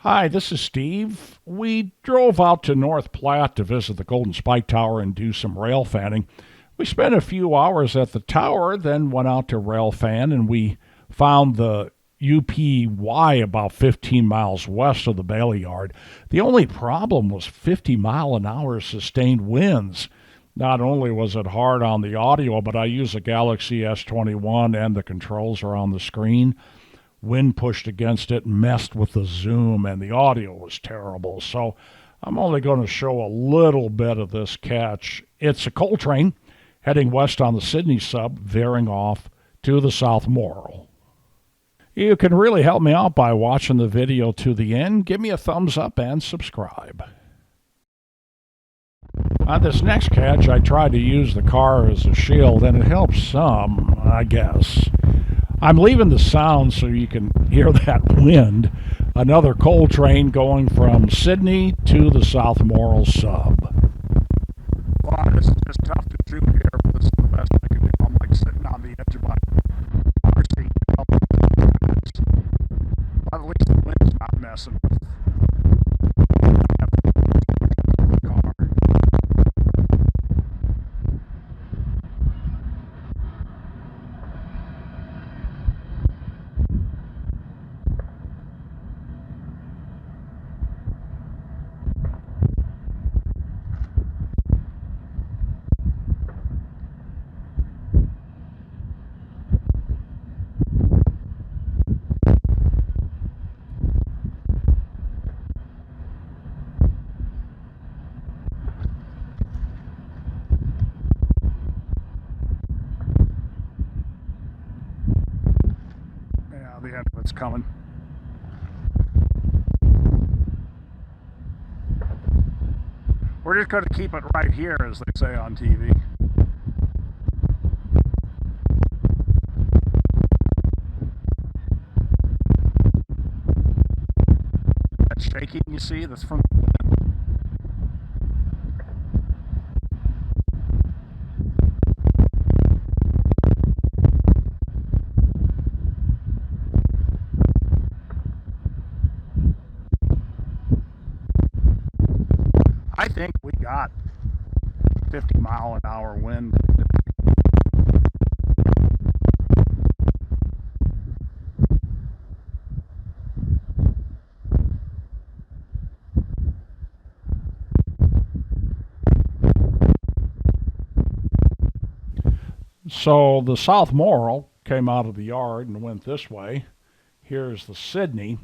Hi, this is Steve. We drove out to North Platte to visit the Golden Spike Tower and do some rail fanning. We spent a few hours at the tower, then went out to rail fan, and we found the UPY about 15 miles west of the Bailey Yard. The only problem was 50-mile-an-hour sustained winds. Not only was it hard on the audio, but I use a Galaxy S21 and the controls are on the screen. Wind pushed against it, messed with the zoom, and the audio was terrible. So I'm only going to show a little bit of this catch. It's a coal train heading west on the Sydney sub, veering off to the South Morrill. You can really help me out by watching the video to the end. Give me a thumbs up and subscribe. On this next catch, I tried to use the car as a shield, and it helps some, I guess. I'm leaving the sound so you can hear that wind. Another coal train going from Sydney to the South Morrill sub. Well, this is just tough to shoot here, but this is the best I can do. I'm like sitting on the edge of my car seat. But at least the wind's not messing with the car. The end of it's coming. We're just going to keep it right here, as they say on TV. That shaking you see, that's from the wind. I think we got 50-mile-an-hour wind. So the South Morrill came out of the yard and went this way. Here's the Sydney.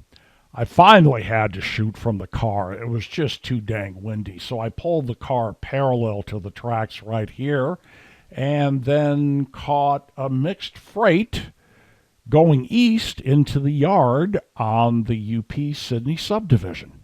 I finally had to shoot from the car. It was just too dang windy. So I pulled the car parallel to the tracks right here and then caught a mixed freight going east into the yard on the UP Sydney subdivision.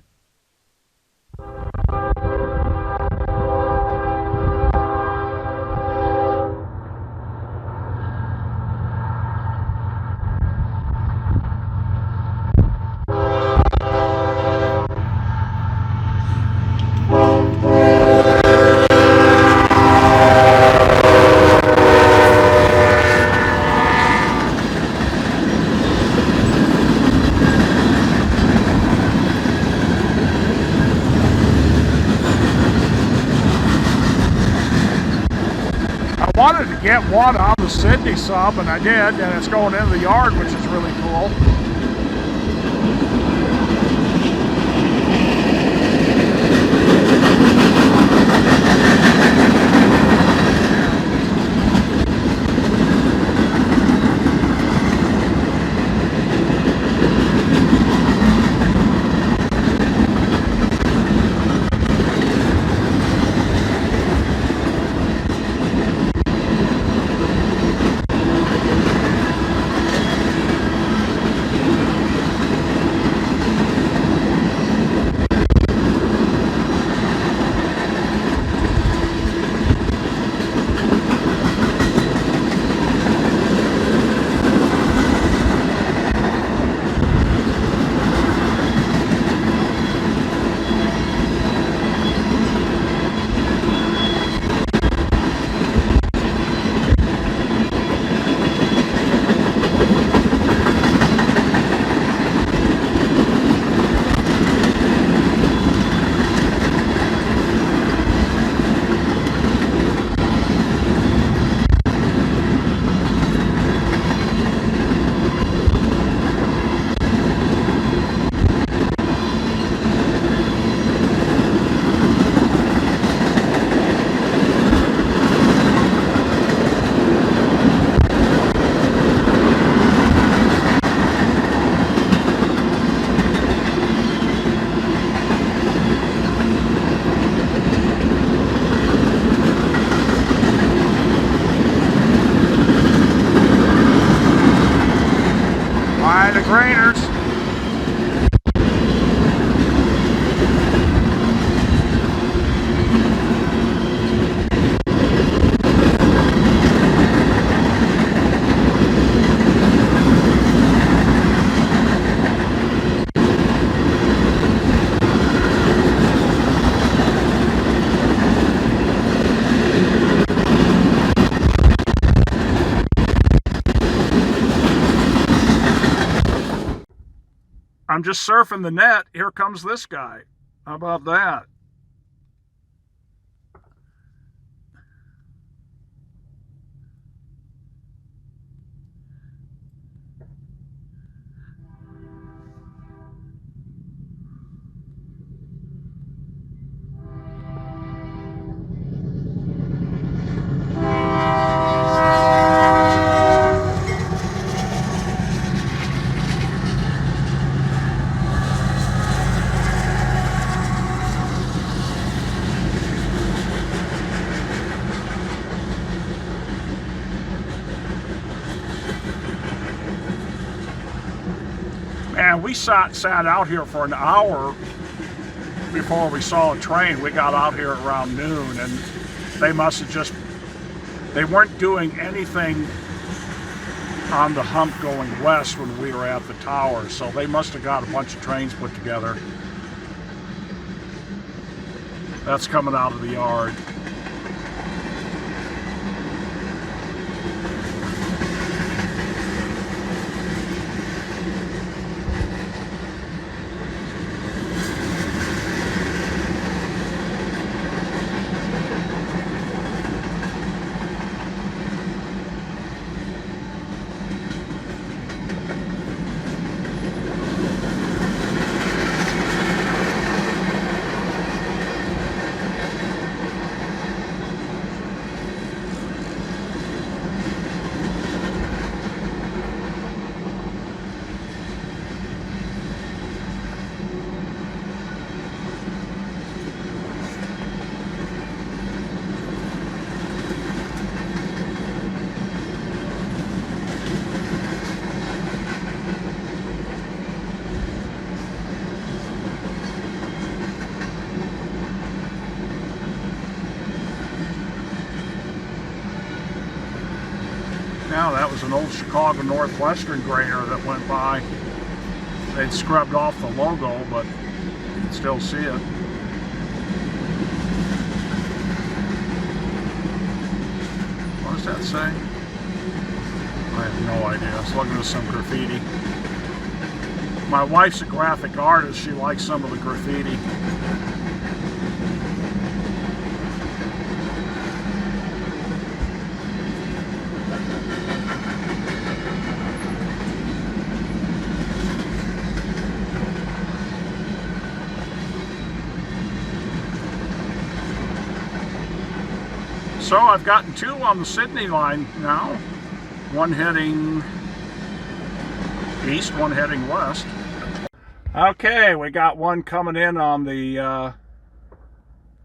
I wanted to get one on the Sydney sub, and I did, and it's going into the yard, which is really cool. I'm just surfing the net. Here comes this guy. How about that? Man, we sat out here for an hour before we saw a train. We got out here around noon, and they must have just, they weren't doing anything on the hump going west when we were at the tower, so they must have got a bunch of trains put together. That's coming out of the yard. Now that was an old Chicago Northwestern grader that went by. They'd scrubbed off the logo, but you can still see it. What does that say? I have no idea. It's looking at some graffiti. My wife's a graphic artist. She likes some of the graffiti. So I've gotten two on the Sydney line now. One heading east, one heading west. Okay, we got one coming in on the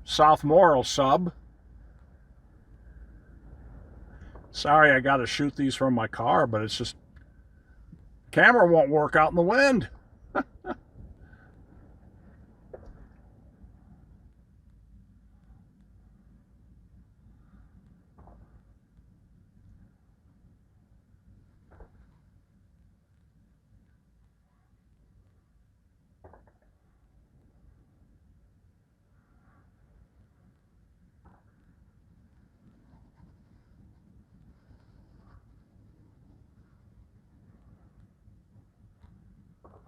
South Morrill sub. Sorry, I got to shoot these from my car, but it's just, camera won't work out in the wind.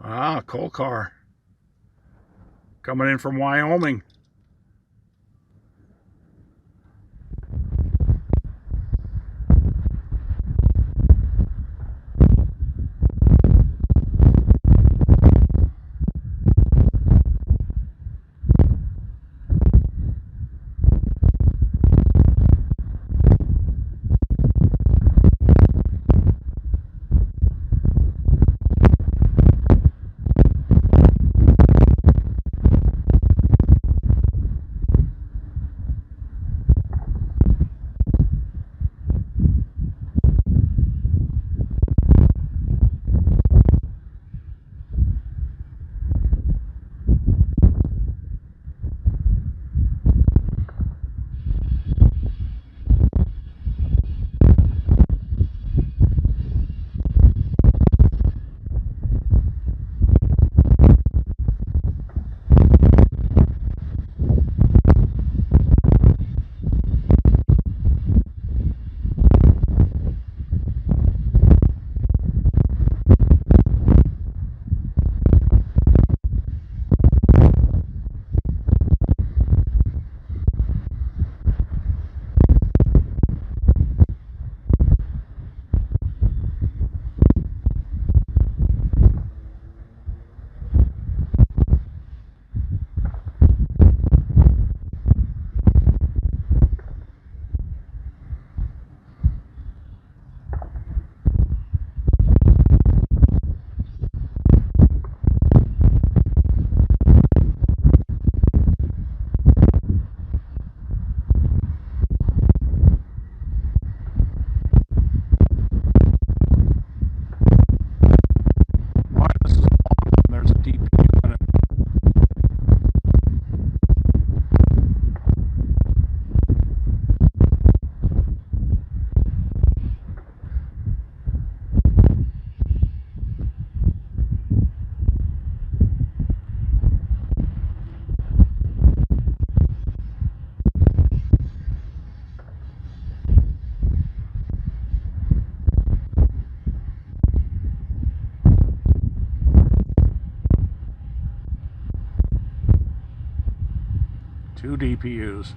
Ah, coal car. Coming in from Wyoming. 2 DPUs.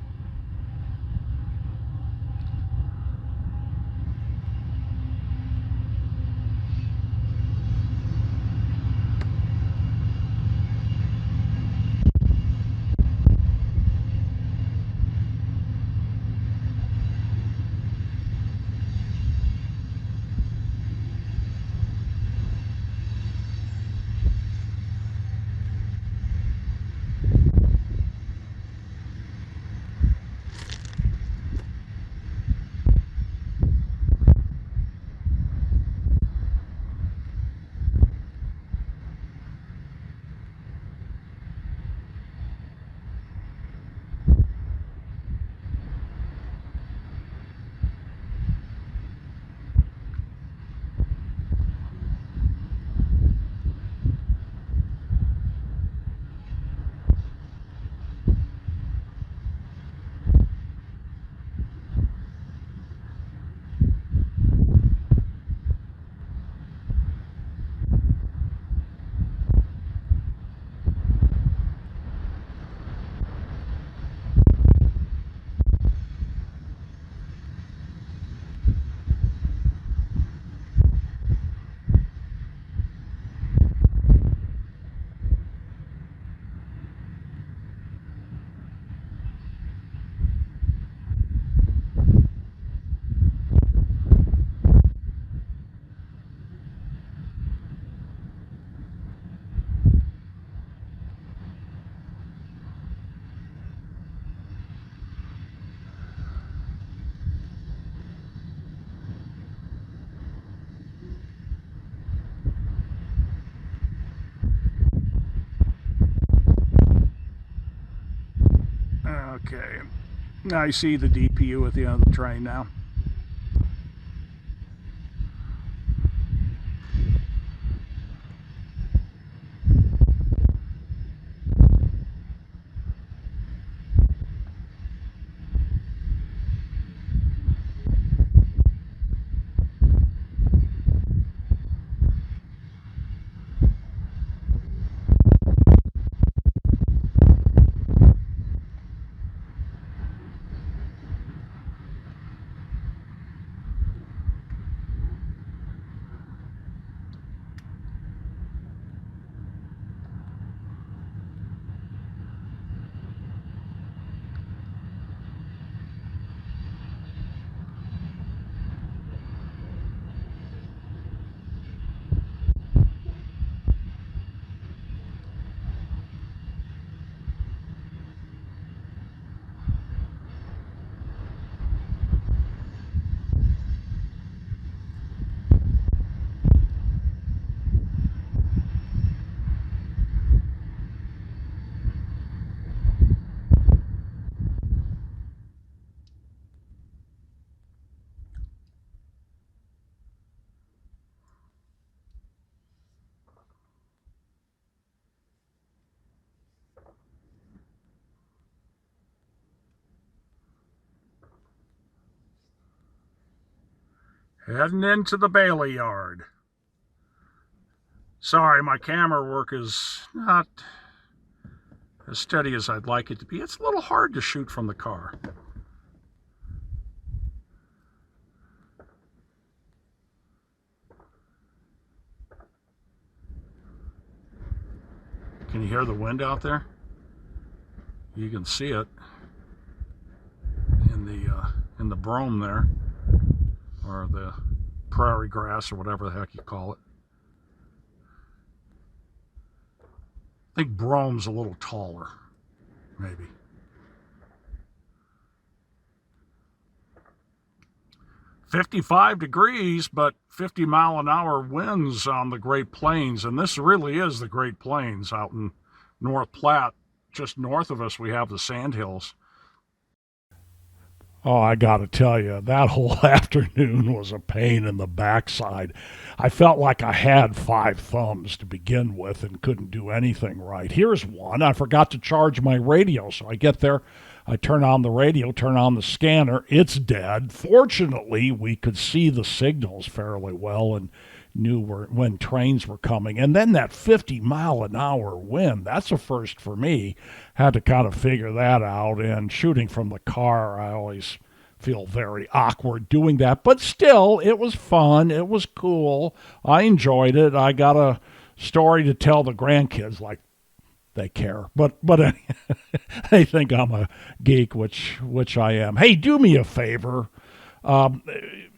Okay, now you see the DPU at the end of the train now. Heading into the Bailey yard. Sorry, my camera work is not as steady as I'd like it to be. It's a little hard to shoot from the car. Can you hear the wind out there? You can see it in the brome there, or the prairie grass, or whatever the heck you call it. I think brome's a little taller, maybe. "55 degrees, but 50-mile-an-hour winds on the Great Plains," and this really is the Great Plains out in North Platte. Just north of us, we have the Sandhills. Oh, I got to tell you, that whole afternoon was a pain in the backside. I felt like I had 5 thumbs to begin with and couldn't do anything right. Here's one. I forgot to charge my radio, so I get there, I turn on the radio, turn on the scanner. It's dead. Fortunately, we could see the signals fairly well, and knew when trains were coming. And then that 50-mile-an-hour wind, that's a first for me. Had to kind of figure that out. And shooting from the car, I always feel very awkward doing that. But still, it was fun. It was cool. I enjoyed it. I got a story to tell the grandkids, like they care. But they think I'm a geek, which I am. Hey, do me a favor.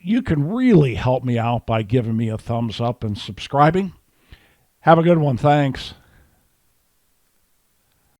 You can really help me out by giving me a thumbs up and subscribing. Have a good one. Thanks.